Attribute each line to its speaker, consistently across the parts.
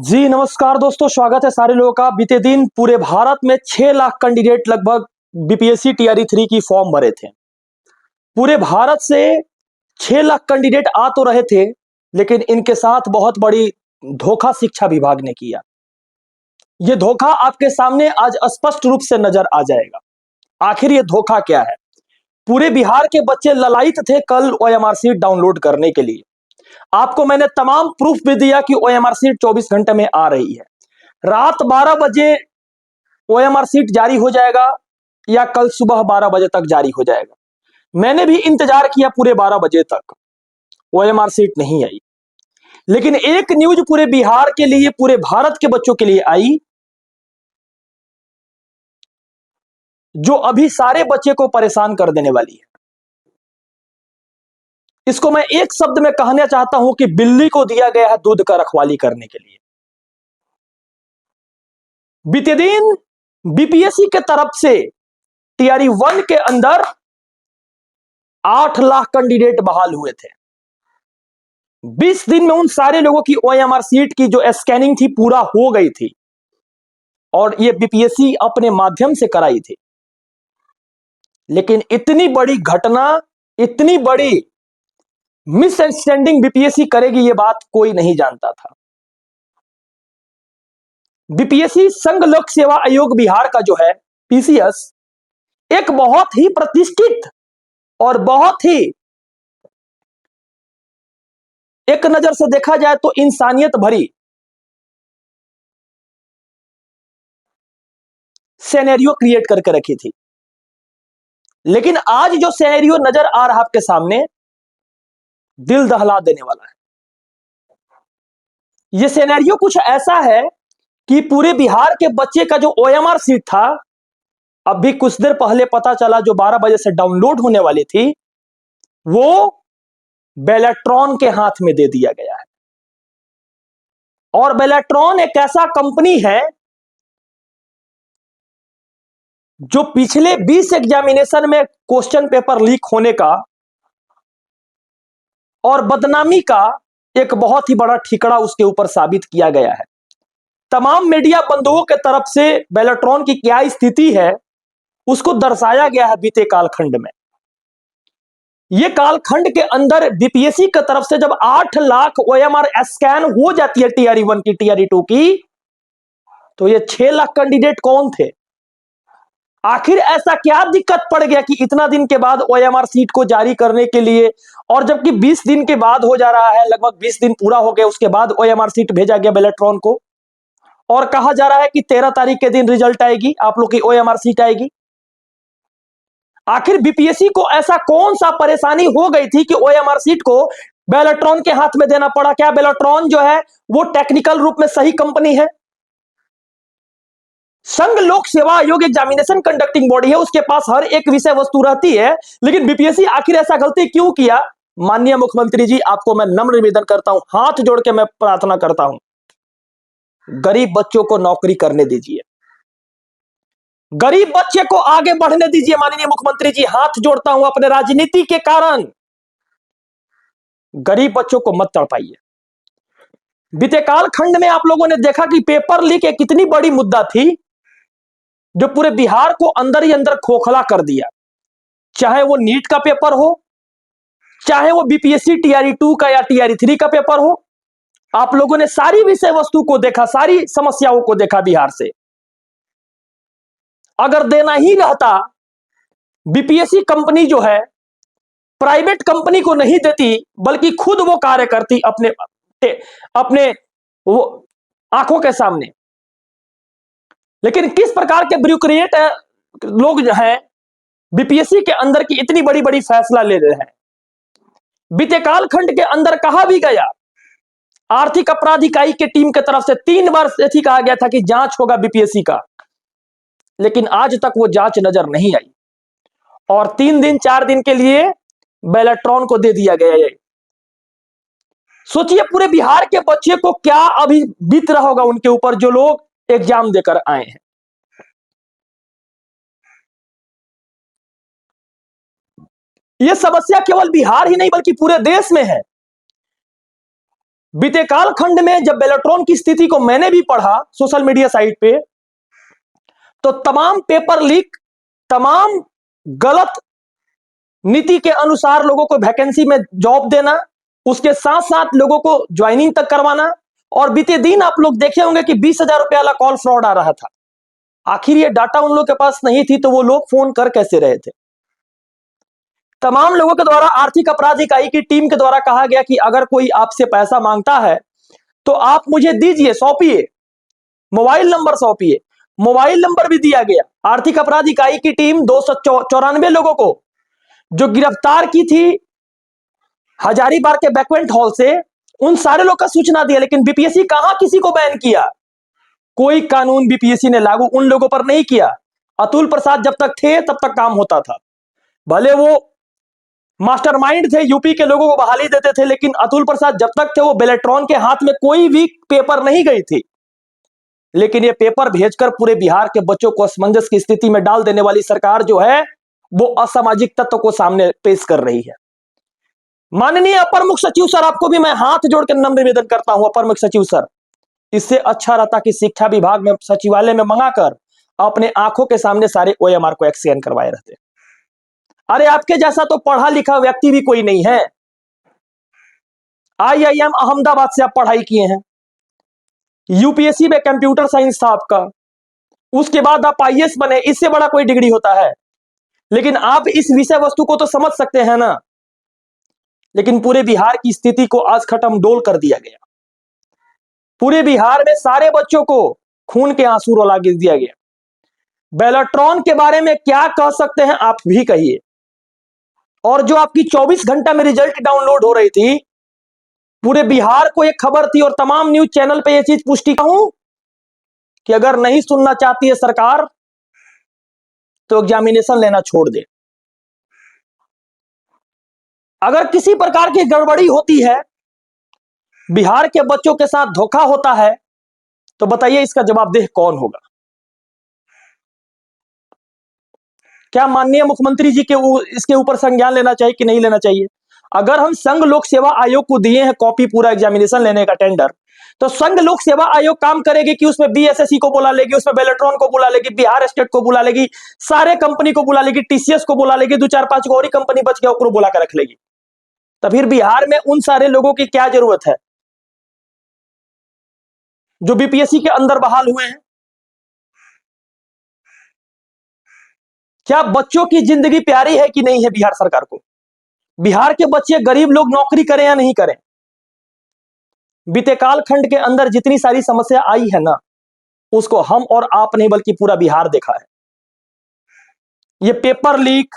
Speaker 1: जी नमस्कार दोस्तों, स्वागत है सारे लोगों का। बीते दिन पूरे भारत में 6 लाख कैंडिडेट लगभग बीपीएससी टीआरई 3 की फॉर्म भरे थे। पूरे भारत से 6 लाख कैंडिडेट आ तो रहे थे, लेकिन इनके साथ बहुत बड़ी धोखा शिक्षा विभाग ने किया। यह धोखा आपके सामने आज स्पष्ट रूप से नजर आ जाएगा। आखिर यह धोखा क्या है? पूरे बिहार के बच्चे ललायित थे कल ओएमआर सीट डाउनलोड करने के लिए। आपको मैंने तमाम प्रूफ भी दिया कि ओएमआर सीट 24 घंटे में आ रही है। रात 12 बजे ओएमआर सीट जारी हो जाएगा या कल सुबह 12 बजे तक जारी हो जाएगा। मैंने भी इंतजार किया पूरे 12 बजे तक, ओएमआर सीट नहीं आई। लेकिन एक न्यूज पूरे बिहार के लिए, पूरे भारत के बच्चों के लिए आई, जो अभी सारे बच्चे को परेशान कर देने वाली है। इसको मैं एक शब्द में कहना चाहता हूं कि बिल्ली को दिया गया है दूध का रखवाली करने के लिए। बीते दिन बीपीएससी के तरफ से टीआरई 1 के अंदर 8 लाख कैंडिडेट बहाल हुए थे। 20 दिन में उन सारे लोगों की ओएमआर सीट की जो स्कैनिंग थी पूरा हो गई थी, और ये बीपीएससी अपने माध्यम से कराई थी। लेकिन इतनी बड़ी घटना, इतनी बड़ी मिसअंडरस्टैंडिंग बीपीएससी करेगी, ये बात कोई नहीं जानता था। बीपीएससी संघ लोक सेवा आयोग बिहार का जो है पीसीएस, एक बहुत ही प्रतिष्ठित और बहुत ही, एक नजर से देखा जाए तो इंसानियत भरी सिनेरियो क्रिएट करके रखी थी। लेकिन आज जो सिनेरियो नजर आ रहा आपके सामने, दिल दहला देने वाला है। यह सिनेरियो कुछ ऐसा है कि पूरे बिहार के बच्चे का जो ओएमआर सीट था, अभी कुछ देर पहले पता चला, जो 12 बजे से डाउनलोड होने वाली थी, वो बेलाट्रॉन के हाथ में दे दिया गया है। और बेलाट्रॉन एक ऐसा कंपनी है जो पिछले 20 एग्जामिनेशन में क्वेश्चन पेपर लीक होने का और बदनामी का एक बहुत ही बड़ा ठिकरा उसके ऊपर साबित किया गया है। तमाम मीडिया बंधुओं के तरफ से बेलाट्रॉन की क्या स्थिति है उसको दर्शाया गया है बीते कालखंड में। यह कालखंड के अंदर बीपीएससी की तरफ से जब 8 लाख ओएमआर स्कैन हो जाती है टीआरई 1 की, टीआरई 2 की, तो ये 6 लाख कैंडिडेट कौन थे? आखिर ऐसा क्या दिक्कत पड़ गया कि इतना दिन के बाद ओएमआर सीट को जारी करने के लिए, और जबकि 20 दिन के बाद हो जा रहा है, लगभग 20 दिन पूरा हो गया, उसके बाद ओएमआर सीट भेजा गया बेलाट्रॉन को, और कहा जा रहा है कि 13 तारीख के दिन रिजल्ट आएगी, आप लोग की ओएमआर सीट आएगी। आखिर बीपीएससी को ऐसा कौन सा परेशानी हो गई थी कि ओएमआर सीट को बेलाट्रॉन के हाथ में देना पड़ा? क्या बेलाट्रॉन जो है वो टेक्निकल रूप में सही कंपनी है? संघ लोक सेवा आयोग एग्जामिनेशन कंडक्टिंग बॉडी है, उसके पास हर एक विषय वस्तु रहती है, लेकिन बीपीएससी आखिर ऐसा गलती क्यों किया? माननीय मुख्यमंत्री जी, आपको मैं नम्र निवेदन करता हूं, हाथ जोड़ के मैं प्रार्थना करता हूं, गरीब बच्चों को नौकरी करने दीजिए, गरीब बच्चे को आगे बढ़ने दीजिए। माननीय मुख्यमंत्री जी, हाथ जोड़ता हूं, अपने राजनीति के कारण गरीब बच्चों को मत तड़पाइए। बीते काल खंड में आप लोगों ने देखा कि पेपर लीक एक कितनी बड़ी मुद्दा थी, जो पूरे बिहार को अंदर ही अंदर खोखला कर दिया। चाहे वो नीट का पेपर हो, चाहे वो बीपीएससी टीआरई 2 का या टीआरई 3 का पेपर हो, आप लोगों ने सारी विषय वस्तु को देखा, सारी समस्याओं को देखा बिहार से। अगर देना ही रहता, बीपीएससी कंपनी जो है प्राइवेट कंपनी को नहीं देती, बल्कि खुद वो कार्य करती अपने अपने वो आंखों के सामने। लेकिन किस प्रकार के ब्यूरोक्रेट लोग जो हैं बीपीएससी के अंदर की इतनी बड़ी बड़ी फैसला ले रहे हैं। बीते काल खंड के अंदर कहा भी गया, आर्थिक अपराध इकाई के टीम के तरफ से 3 बार ऐसी कहा गया था कि जांच होगा बीपीएससी का, लेकिन आज तक वो जांच नजर नहीं आई, और 3 दिन 4 दिन के लिए बेलाट्रॉन को दे दिया गया है। सोचिए पूरे बिहार के बच्चे को क्या अभी बीत रहा होगा उनके ऊपर, जो लोग एग्जाम देकर आए हैं। यह समस्या केवल बिहार ही नहीं बल्कि पूरे देश में है। बीते कालखंड में जब बेलोट्रॉन की स्थिति को मैंने भी पढ़ा सोशल मीडिया साइट पे, तो तमाम पेपर लीक, तमाम गलत नीति के अनुसार लोगों को वैकेंसी में जॉब देना, उसके साथ साथ लोगों को ज्वाइनिंग तक करवाना, और बीते दिन आप लोग देखे होंगे कि 20,000 रुपए वाला कॉल फ्रॉड आ रहा था। आखिर ये डाटा उन लोगों के पास नहीं थी तो वो लोग फोन कर कैसे रहे थे? तमाम लोगों के द्वारा आर्थिक अपराध इकाई की टीम के द्वारा कहा गया कि अगर कोई आपसे पैसा मांगता है तो आप मुझे दीजिए, सौंपिए, मोबाइल नंबर सौंपिए। मोबाइल नंबर भी दिया गया। आर्थिक अपराध इकाई की टीम 294 लोगों को जो गिरफ्तार की थी हजारीबाग के बैक्वेट हॉल से, उन सारे लोग का सूचना दिया, लेकिन बीपीएससी कहां किसी को बैन किया? कोई कानून बीपीएससी ने लागू उन लोगों पर नहीं किया। अतुल प्रसाद जब तक थे तब तक काम होता था। भले वो मास्टरमाइंड थे, यूपी के लोगों को बहाली देते थे, लेकिन अतुल प्रसाद जब तक थे वो बेलेट्रॉन के हाथ में कोई भी पेपर नहीं गई थी। लेकिन ये पेपर भेजकर पूरे बिहार के बच्चों को असमंजस की स्थिति में डाल देने वाली सरकार जो है वो असामाजिक तत्व को सामने पेश कर रही है। माननीय अपर मुख्य सचिव सर, आपको भी मैं हाथ जोड़कर नम्र निवेदन करता हूं, अपर मुख्य सचिव सर, इससे अच्छा रहता कि शिक्षा विभाग में सचिवालय में मंगाकर अपने आंखों के सामने सारे ओएमआर को एक्सचेंज करवाए रहते। अरे आपके जैसा तो पढ़ा लिखा व्यक्ति भी कोई नहीं है। आईआईएम अहमदाबाद से आप पढ़ाई किए हैं, यूपीएससी में कंप्यूटर साइंस था आपका, उसके बाद आप आईएएस बने, इससे बड़ा कोई डिग्री होता है? लेकिन आप इस विषय वस्तु को तो समझ सकते हैं ना। लेकिन पूरे बिहार की स्थिति को आज खत्म डोल कर दिया गया। पूरे बिहार में सारे बच्चों को खून के आंसू रुला दिया गया। बेलोट्रॉन के बारे में क्या कह सकते हैं आप भी कहिए। और जो आपकी 24 घंटा में रिजल्ट डाउनलोड हो रही थी, पूरे बिहार को एक खबर थी और तमाम न्यूज चैनल पे यह चीज पुष्टि हूं कि अगर नहीं सुनना चाहती है सरकार तो एग्जामिनेशन लेना छोड़ दे। अगर किसी प्रकार की गड़बड़ी होती है, बिहार के बच्चों के साथ धोखा होता है, तो बताइए इसका जवाबदेह कौन होगा? क्या माननीय मुख्यमंत्री जी के इसके ऊपर संज्ञान लेना चाहिए कि नहीं लेना चाहिए? अगर हम संघ लोक सेवा आयोग को दिए हैं कॉपी पूरा एग्जामिनेशन लेने का टेंडर, तो संघ लोक सेवा आयोग काम करेगी कि उसमें बीएसएससी को बुला लेगी, उसमें बेलेट्रॉन को बुला लेगी, बिहार स्टेट को बुला लेगी, सारे कंपनी को बुला लेगी, टीसीएस को बुला लेगी, 2-4-5 और ही कंपनी बच गया बुला कर रख लेगी। तो फिर बिहार में उन सारे लोगों की क्या जरूरत है जो बीपीएससी के अंदर बहाल हुए हैं? क्या बच्चों की जिंदगी प्यारी है कि नहीं है बिहार सरकार को? बिहार के बच्चे गरीब लोग नौकरी करें या नहीं करें? बीते कालखंड के अंदर जितनी सारी समस्या आई है ना, उसको हम और आप नहीं बल्कि पूरा बिहार देखा है। ये पेपर लीक,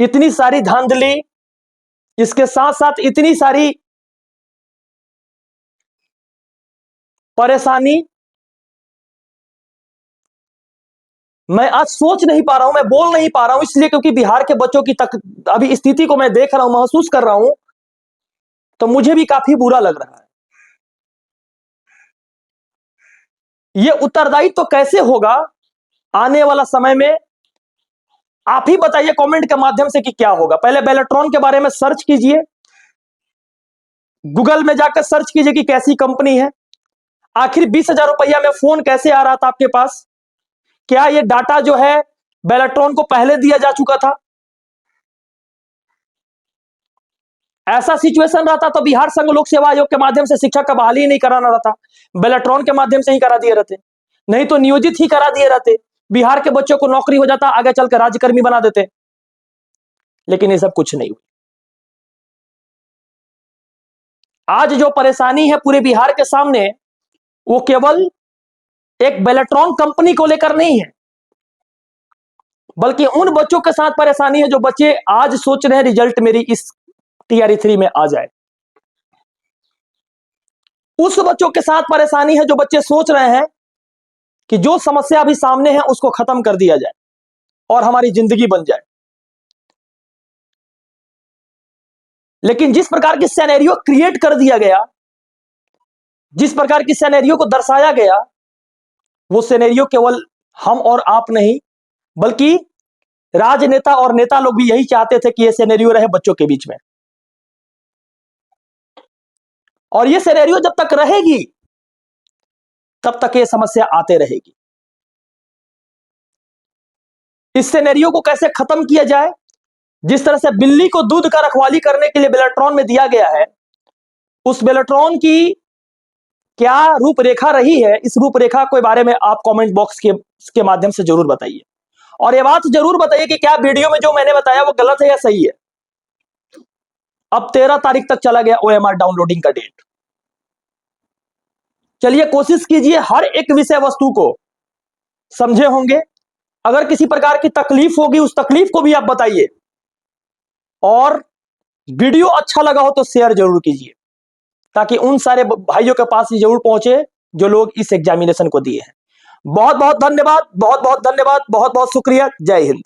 Speaker 1: इतनी सारी धांधली, इसके साथ साथ इतनी सारी परेशानी, मैं आज सोच नहीं पा रहा हूं, मैं बोल नहीं पा रहा हूं, इसलिए क्योंकि बिहार के बच्चों की अभी स्थिति को मैं देख रहा हूं, महसूस कर रहा हूं, तो मुझे भी काफी बुरा लग रहा है। ये उत्तरदायित्व तो कैसे होगा आने वाला समय में? आप ही बताइए कमेंट के माध्यम से कि क्या होगा। पहले बेलेट्रॉन के बारे में सर्च कीजिए, गूगल में जाकर सर्च कीजिए कि कैसी कंपनी है, आखिर 20,000 रुपया में फोन कैसे आ रहा था आपके पास? क्या ये डाटा जो है बेलेट्रॉन को पहले दिया जा चुका था? ऐसा सिचुएशन रहता तो बिहार संघ लोक सेवा आयोग के माध्यम से शिक्षक का बहाली नहीं कराना रहता, बेलेट्रॉन के माध्यम से ही करा दिए रहते, नहीं तो नियोजित ही करा दिए रहते, बिहार के बच्चों को नौकरी हो जाता, आगे चलकर राज्यकर्मी बना देते। लेकिन ये सब कुछ नहीं हुआ। आज जो परेशानी है पूरे बिहार के सामने, वो केवल एक बेलेट्रॉन कंपनी को लेकर नहीं है, बल्कि उन बच्चों के साथ परेशानी है जो बच्चे आज सोच रहे हैं रिजल्ट मेरी इस टीआरई 3 में आ जाए। उस बच्चों के साथ परेशानी है जो बच्चे सोच रहे हैं कि जो समस्या अभी सामने है उसको खत्म कर दिया जाए और हमारी जिंदगी बन जाए। लेकिन जिस प्रकार की सिनेरियो क्रिएट कर दिया गया, जिस प्रकार की सिनेरियो को दर्शाया गया, वो सिनेरियो केवल हम और आप नहीं बल्कि राजनेता और नेता लोग भी यही चाहते थे कि यह सिनेरियो रहे बच्चों के बीच में, और यह सिनेरियो जब तक रहेगी तब तक यह समस्या आते रहेगी। इस सिनेरियो को कैसे खत्म किया जाए? जिस तरह से बिल्ली को दूध का रखवाली करने के लिए बेलेट्रॉन में दिया गया है, उस बेलेट्रॉन की क्या रूपरेखा रही है, इस रूपरेखा के बारे में आप कमेंट बॉक्स के माध्यम से जरूर बताइए, और यह बात जरूर बताइए कि क्या वीडियो में जो मैंने बताया वो गलत है या सही है। अब 13 तारीख तक चला गया OMR डाउनलोडिंग का डेट। चलिए कोशिश कीजिए हर एक विषय वस्तु को समझे होंगे। अगर किसी प्रकार की तकलीफ होगी उस तकलीफ को भी आप बताइए, और वीडियो अच्छा लगा हो तो शेयर जरूर कीजिए, ताकि उन सारे भाइयों के पास ये जरूर पहुंचे जो लोग इस एग्जामिनेशन को दिए हैं। बहुत बहुत धन्यवाद, बहुत बहुत धन्यवाद, बहुत बहुत शुक्रिया। जय हिंद।